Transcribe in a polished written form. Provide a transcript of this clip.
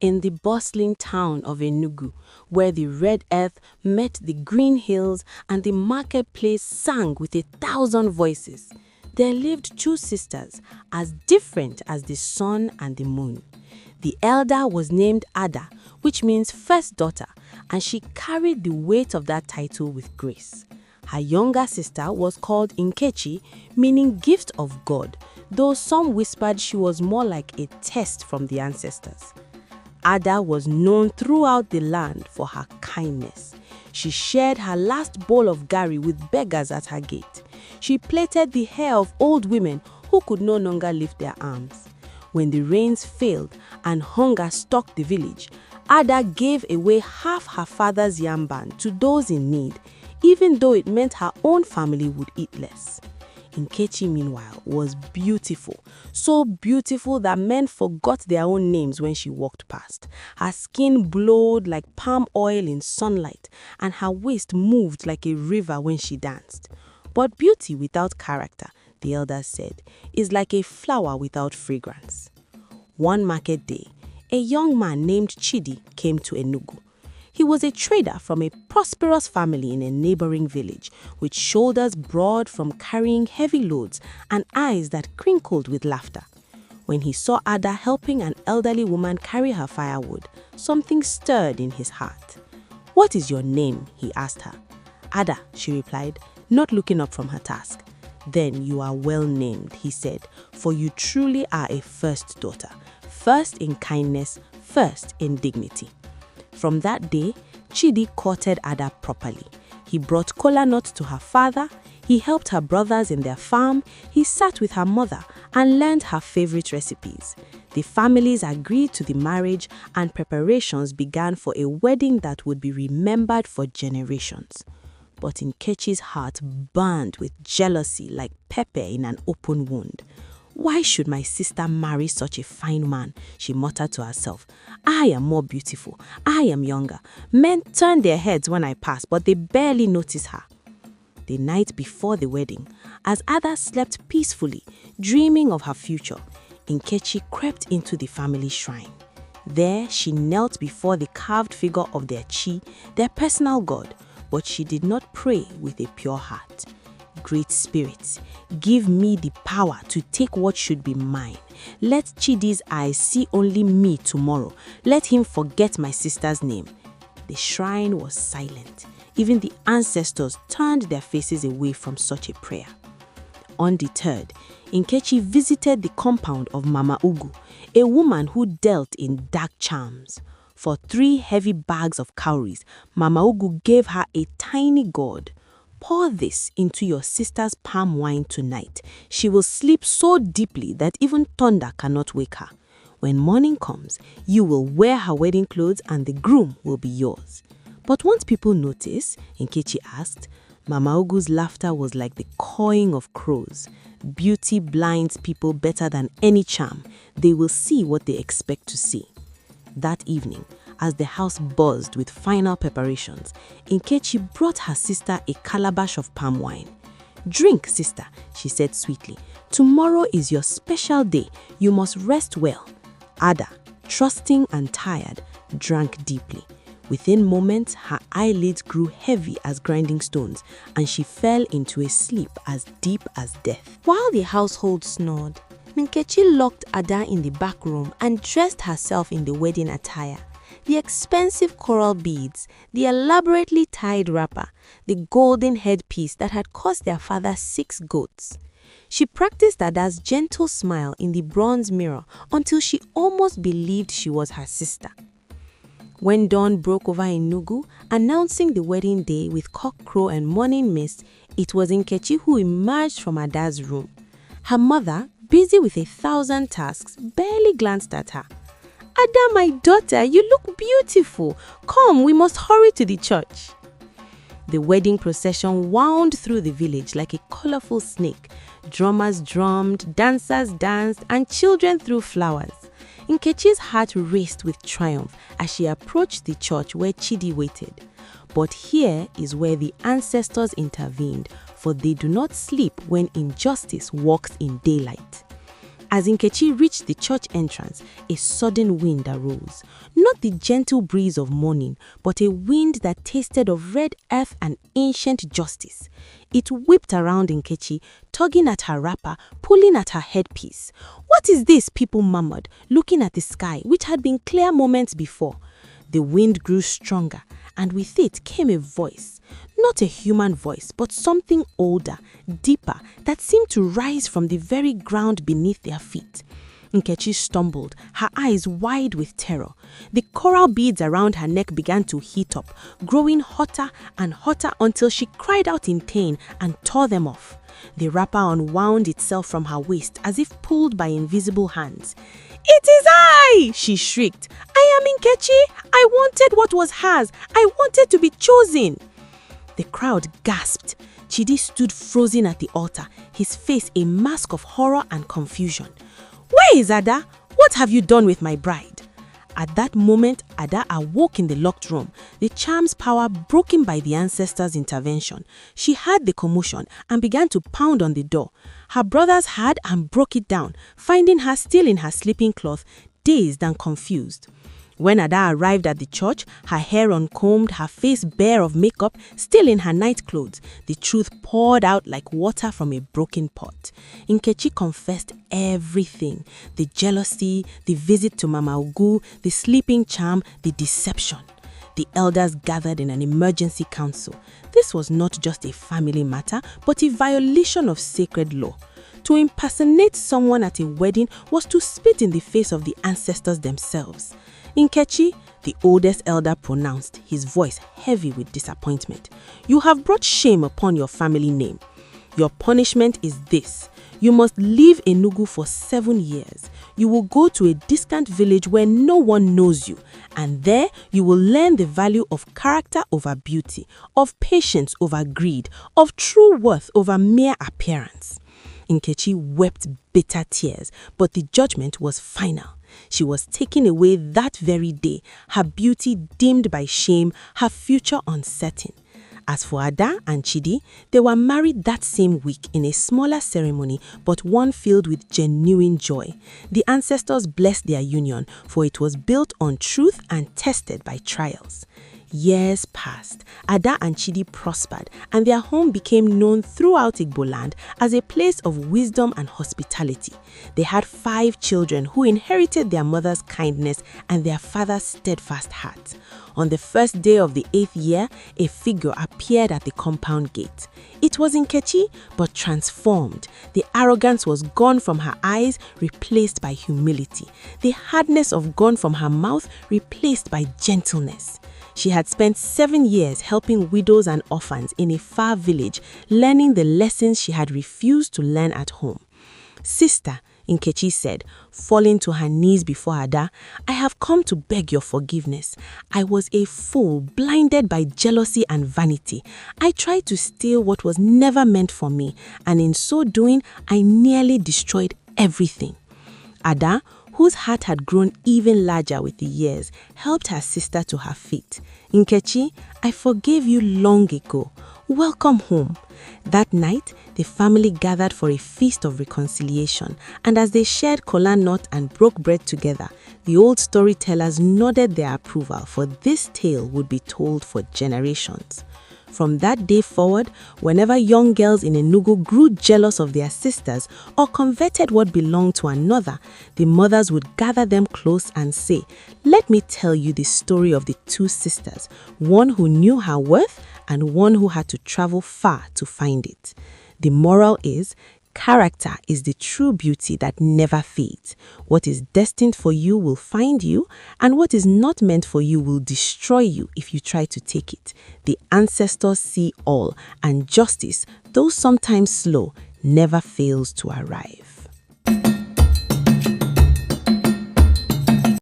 In the bustling town of Enugu, where the red earth met the green hills and the marketplace sang with 1,000 voices, there lived two sisters as different as the sun and the moon. The elder was named Ada, which means first daughter, and she carried the weight of that title with grace. Her younger sister was called Nkechi, meaning gift of God, though some whispered she was more like a test from the ancestors. Ada was known throughout the land for her kindness. She shared her last bowl of gari with beggars at her gate. She plaited the hair of old women who could no longer lift their arms. When the rains failed and hunger stalked the village, Ada gave away half her father's yam ban to those in need, even though it meant her own family would eat less. Nkechi, meanwhile, was beautiful, so beautiful that men forgot their own names when she walked past. Her skin glowed like palm oil in sunlight, and her waist moved like a river when she danced. But beauty without character, the elders said, is like a flower without fragrance. One market day, a young man named Chidi came to Enugu. He was a trader from a prosperous family in a neighboring village, with shoulders broad from carrying heavy loads and eyes that crinkled with laughter. When he saw Ada helping an elderly woman carry her firewood, something stirred in his heart. "What is your name?" he asked her. "Ada," she replied, not looking up from her task. "Then you are well named," he said, "for you truly are a first daughter, first in kindness, first in dignity." From that day, Chidi courted Ada properly. He brought kola nuts to her father, he helped her brothers in their farm, he sat with her mother and learned her favorite recipes. The families agreed to the marriage and preparations began for a wedding that would be remembered for generations. But Nkechi's heart burned with jealousy like pepper in an open wound. "Why should my sister marry such a fine man?" she muttered to herself. "I am more beautiful. I am younger. Men turn their heads when I pass, but they barely notice her." The night before the wedding, as Ada slept peacefully, dreaming of her future, Nkechi crept into the family shrine. There, she knelt before the carved figure of their chi, their personal god, but she did not pray with a pure heart. "Great Spirit, give me the power to take what should be mine. Let Chidi's eyes see only me tomorrow. Let him forget my sister's name." The shrine was silent. Even the ancestors turned their faces away from such a prayer. Undeterred, Nkechi visited the compound of Mama Ugu, a woman who dealt in dark charms. For 3 heavy bags of cowries, Mama Ugu gave her a tiny gourd. "Pour this into your sister's palm wine tonight. She will sleep so deeply that even thunder cannot wake her. When morning comes, you will wear her wedding clothes and the groom will be yours." "But won't people notice?" Nkechi asked. Mama Ugu's laughter was like the cawing of crows. "Beauty blinds people better than any charm. They will see what they expect to see." That evening, as the house buzzed with final preparations, Nkechi brought her sister a calabash of palm wine. "Drink, sister," she said sweetly. "Tomorrow is your special day. You must rest well." Ada, trusting and tired, drank deeply. Within moments, her eyelids grew heavy as grinding stones, and she fell into a sleep as deep as death. While the household snored, Nkechi locked Ada in the back room and dressed herself in the wedding attire. The expensive coral beads, the elaborately tied wrapper, the golden headpiece that had cost their father 6 goats. She practiced Ada's gentle smile in the bronze mirror until she almost believed she was her sister. When dawn broke over Enugu, announcing the wedding day with cockcrow and morning mist, it was Nkechi who emerged from Ada's room. Her mother, busy with 1,000 tasks, barely glanced at her. "Ada, my daughter, you look beautiful. Come, we must hurry to the church." The wedding procession wound through the village like a colorful snake. Drummers drummed, dancers danced, and children threw flowers. Nkechi's heart raced with triumph as she approached the church where Chidi waited. But here is where the ancestors intervened, for they do not sleep when injustice walks in daylight. As Nkechi reached the church entrance, a sudden wind arose. Not the gentle breeze of morning, but a wind that tasted of red earth and ancient justice. It whipped around Nkechi, tugging at her wrapper, pulling at her headpiece. "What is this?" people murmured, looking at the sky, which had been clear moments before. The wind grew stronger, and with it came a voice. Not a human voice, but something older, deeper, that seemed to rise from the very ground beneath their feet. Nkechi stumbled, her eyes wide with terror. The coral beads around her neck began to heat up, growing hotter and hotter until she cried out in pain and tore them off. The wrapper unwound itself from her waist as if pulled by invisible hands. "It is I!" she shrieked. "I am Nkechi! I wanted what was hers! I wanted to be chosen!" The crowd gasped. Chidi stood frozen at the altar, his face a mask of horror and confusion. "Where is Ada? What have you done with my bride?" At that moment, Ada awoke in the locked room, the charm's power broken by the ancestors' intervention. She heard the commotion and began to pound on the door. Her brothers heard and broke it down, finding her still in her sleeping cloth, dazed and confused. When Ada arrived at the church, her hair uncombed, her face bare of makeup, still in her night clothes, the truth poured out like water from a broken pot. Nkechi confessed everything: the jealousy, the visit to Mama Ugu, the sleeping charm, the deception. The elders gathered in an emergency council. This was not just a family matter, but a violation of sacred law. To impersonate someone at a wedding was to spit in the face of the ancestors themselves. Nkechi, the oldest elder, pronounced, his voice heavy with disappointment. "You have brought shame upon your family name. Your punishment is this. You must leave Enugu for 7 years. You will go to a distant village where no one knows you, and there you will learn the value of character over beauty, of patience over greed, of true worth over mere appearance." Nkechi wept bitter tears, but the judgment was final. She was taken away that very day, her beauty dimmed by shame, her future uncertain. As for Ada and Chidi, they were married that same week in a smaller ceremony, but one filled with genuine joy. The ancestors blessed their union, for it was built on truth and tested by trials. Years passed. Ada and Chidi prospered, and their home became known throughout Igbo land as a place of wisdom and hospitality. They had 5 children who inherited their mother's kindness and their father's steadfast heart. On the first day of the 8th year, a figure appeared at the compound gate. It was Nkechi, but transformed. The arrogance was gone from her eyes, replaced by humility. The hardness of gone from her mouth, replaced by gentleness. She had spent 7 years helping widows and orphans in a far village, learning the lessons she had refused to learn at home. "Sister," Nkechi said, falling to her knees before Ada, "I have come to beg your forgiveness. I was a fool, blinded by jealousy and vanity. I tried to steal what was never meant for me, and in so doing, I nearly destroyed everything." Ada, whose heart had grown even larger with the years, helped her sister to her feet. "Nkechi, I forgave you long ago. Welcome home." That night, the family gathered for a feast of reconciliation, and as they shared kola nut and broke bread together, the old storytellers nodded their approval, for this tale would be told for generations. From that day forward, whenever young girls in Enugu grew jealous of their sisters or coveted what belonged to another, the mothers would gather them close and say, "Let me tell you the story of the 2 sisters, one who knew her worth and one who had to travel far to find it." The moral is, character is the true beauty that never fades. What is destined for you will find you, and what is not meant for you will destroy you if you try to take it. The ancestors see all, and justice, though sometimes slow, never fails to arrive.